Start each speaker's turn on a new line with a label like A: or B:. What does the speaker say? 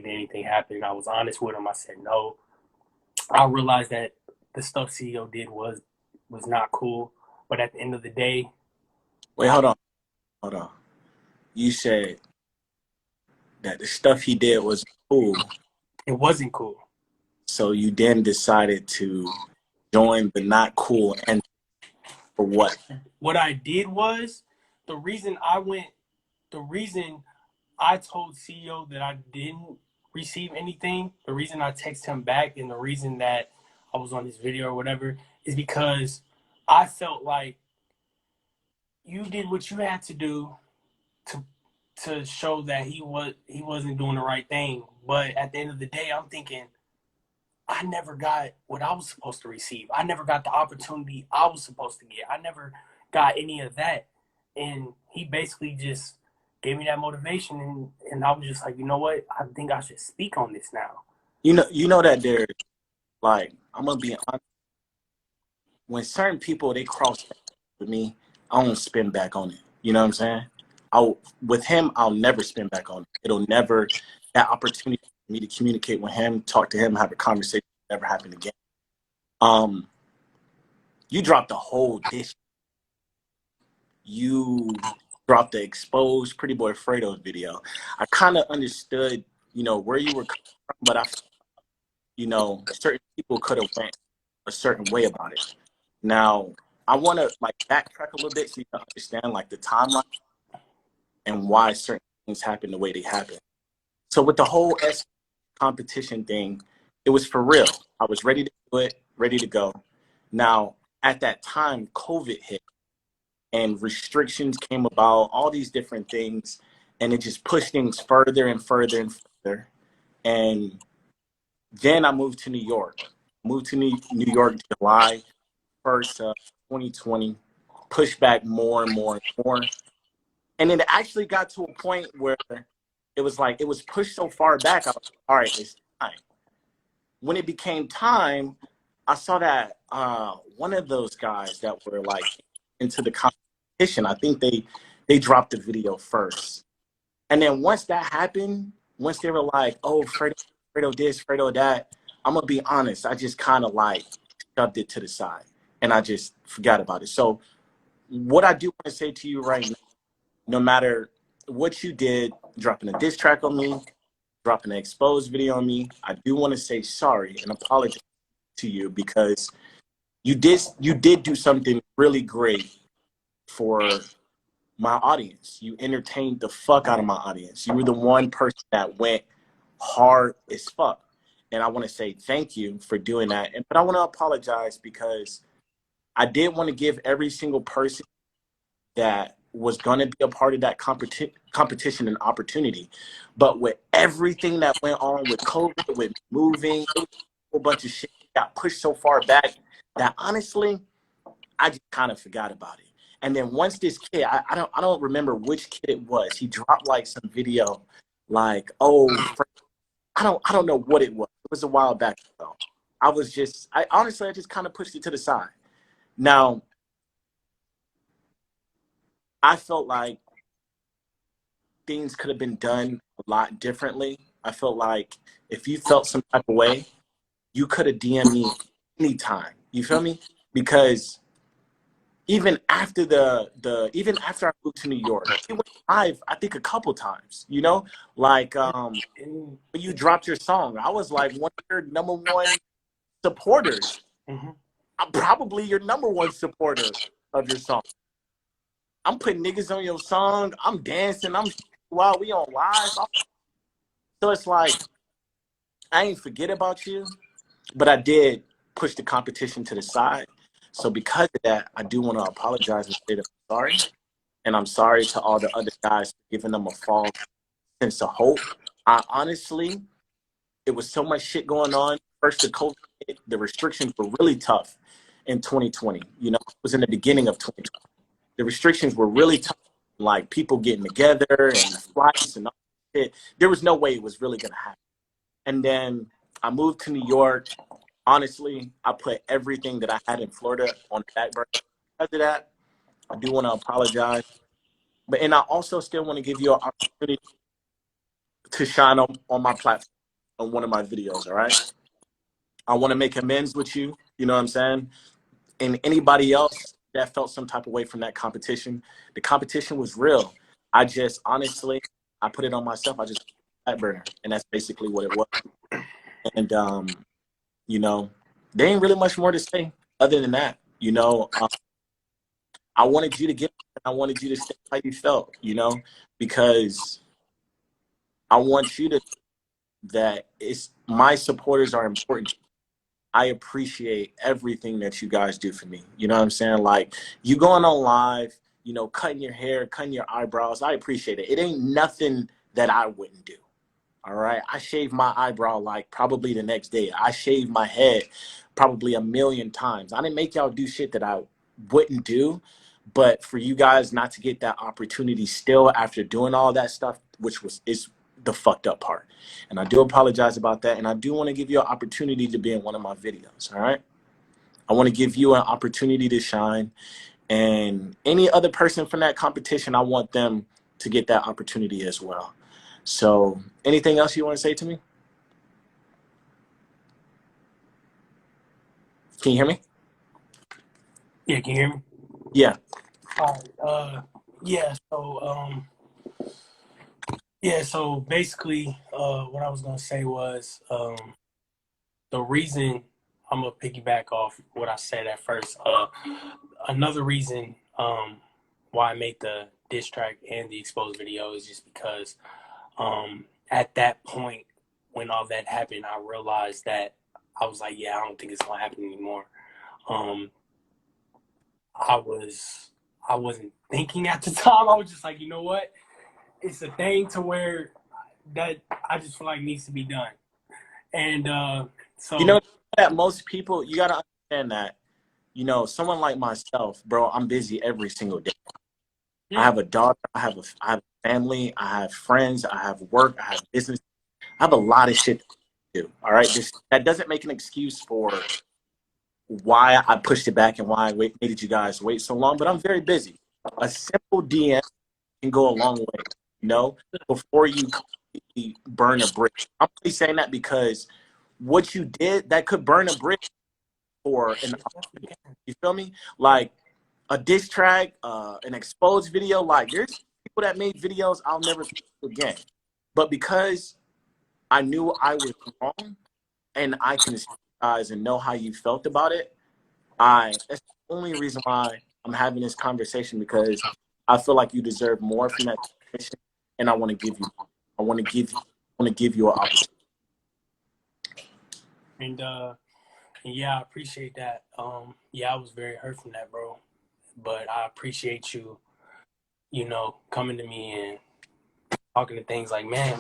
A: did anything happen. I was honest with him. I said no. I realized that the stuff CEO did was not cool. But at the end of the day,
B: wait, hold on. You said that the stuff he did was cool.
A: it wasn't cool.
B: So you then decided to join the not cool and for what?
A: What I did was the reason I told CEO that I didn't receive anything, the reason I texted him back and the reason that I was on this video or whatever is because I felt like you did what you had to do to show that he wasn't doing the right thing. But at the end of the day, I'm thinking I never got what I was supposed to receive. I never got the opportunity I was supposed to get. I never got any of that. And he basically just gave me that motivation, and I was just like, you know what? I think I should speak on this now.
B: You know that there's like, I'm gonna be honest, when certain people they cross with me, I don't spin back on it. You know what I'm saying? With him, I'll never spin back on it. It'll never, that opportunity for me to communicate with him, talk to him, have a conversation, never happen again. You dropped the whole dish. You dropped the exposed Pretty Boy Fredo video. I kind of understood, you know, where you were coming from, but I, you know, certain people could have went a certain way about it. Now, I want to like backtrack a little bit so you can understand like the timeline and why certain things happen the way they happen. So with the whole competition thing, it was for real. I was ready to do it, ready to go. Now, at that time, COVID hit and restrictions came about, all these different things, and it just pushed things further and further and further. And then I moved to New York. Moved to New York July 1st, 2020, pushed back more and more and more. And then it actually got to a point where it was like, it was pushed so far back, I was like, all right, it's time. When it became time, I saw that one of those guys that were like into the competition, I think they dropped the video first. And then once that happened, once they were like, oh, Fredo this, Fredo that, I'm gonna be honest, I just kind of like shoved it to the side and I just forgot about it. So what I do want to say to you right now, no matter what you did, dropping a diss track on me, dropping an exposed video on me, I do want to say sorry and apologize to you because you did do something really great for my audience. You entertained the fuck out of my audience. You were the one person that went hard as fuck. And I want to say thank you for doing that. But I want to apologize because I did want to give every single person that was going to be a part of that competition an opportunity. But with everything that went on with COVID, with moving, a whole bunch of shit got pushed so far back that honestly, I just kind of forgot about it. And then once this kid, I don't remember which kid it was. He dropped like some video, like, oh, I don't know what it was. It was a while back though. I honestly just kind of pushed it to the side. Now, I felt like things could have been done a lot differently. I felt like if you felt some type of way, you could have DM'd me anytime. You feel me? Because even after even after I moved to New York, it went live, I think a couple times, you know? Like when you dropped your song, I was like one of your #1 supporters.
A: Mm-hmm.
B: I'm probably your #1 supporter of your song. I'm putting niggas on your song. I'm dancing. While we on live. So it's like, I ain't forget about you, but I did push the competition to the side. So because of that, I do want to apologize and say that I'm sorry. And I'm sorry to all the other guys for giving them a false sense of hope. I honestly, it was so much shit going on. First, the COVID, the restrictions were really tough in 2020. You know, it was in the beginning of 2020. The restrictions were really tough, like people getting together and flights and all that shit. There was no way it was really going to happen. And then I moved to New York. Honestly, I put everything that I had in Florida on the back burner. Because of that, I do want to apologize. And I also still want to give you an opportunity to shine on my platform on one of my videos. All right. I want to make amends with you. You know what I'm saying? And anybody else that felt some type of way from that competition, the competition was real. I just honestly, I put it on myself. I just flat burner, and that's basically what it was. And you know, there ain't really much more to say other than that. You know, I wanted you to get, I wanted you to stay how you felt. You know, because I want you to that it's my supporters are important. I appreciate everything that you guys do for me. You know what I'm saying? Like you going on live, you know, cutting your hair, cutting your eyebrows. I appreciate it. It ain't nothing that I wouldn't do. All right. I shave my eyebrow like probably the next day. I shave my head probably a million times. I didn't make y'all do shit that I wouldn't do. But for you guys not to get that opportunity still after doing all that stuff, which is the fucked up part. And I do apologize about that. And I do want to give you an opportunity to be in one of my videos. All right. I want to give you an opportunity to shine. And any other person from that competition, I want them to get that opportunity as well. So anything else you want to say to me? Can you hear me?
A: Yeah, can you hear me?
B: Yeah.
A: All right. So basically, what I was gonna say was the reason I'm gonna piggyback off what I said at first. Another reason why I made the diss track and the exposed video is just because at that point when all that happened, I realized that I was like, yeah, I don't think it's gonna happen anymore. Um, I wasn't thinking at the time. I was just like, you know what? It's a thing to where that I just feel like needs to be done. And
B: You
A: so
B: know that most people, you got to understand that, you know, someone like myself, bro, I'm busy every single day. I
A: yeah,
B: have a daughter, I have a family, I have friends, I have work, I have business. I have a lot of shit to do. All right. That doesn't make an excuse for why I pushed it back and why I needed you guys to wait so long, but I'm very busy. A simple DM can go a long way, you know, before you completely burn a bridge. I'm only saying that because what you did, that could burn a bridge for an opportunity. You feel me? Like a diss track, an exposed video. Like there's people that made videos I'll never do again. But because I knew I was wrong and I can see you guys and know how you felt about it, that's the only reason why I'm having this conversation, because I feel like you deserve more from that conversation, and I want to give you an opportunity.
A: and yeah, I appreciate that. Yeah, I was very hurt from that, bro. But I appreciate you, coming to me and talking to things like, man,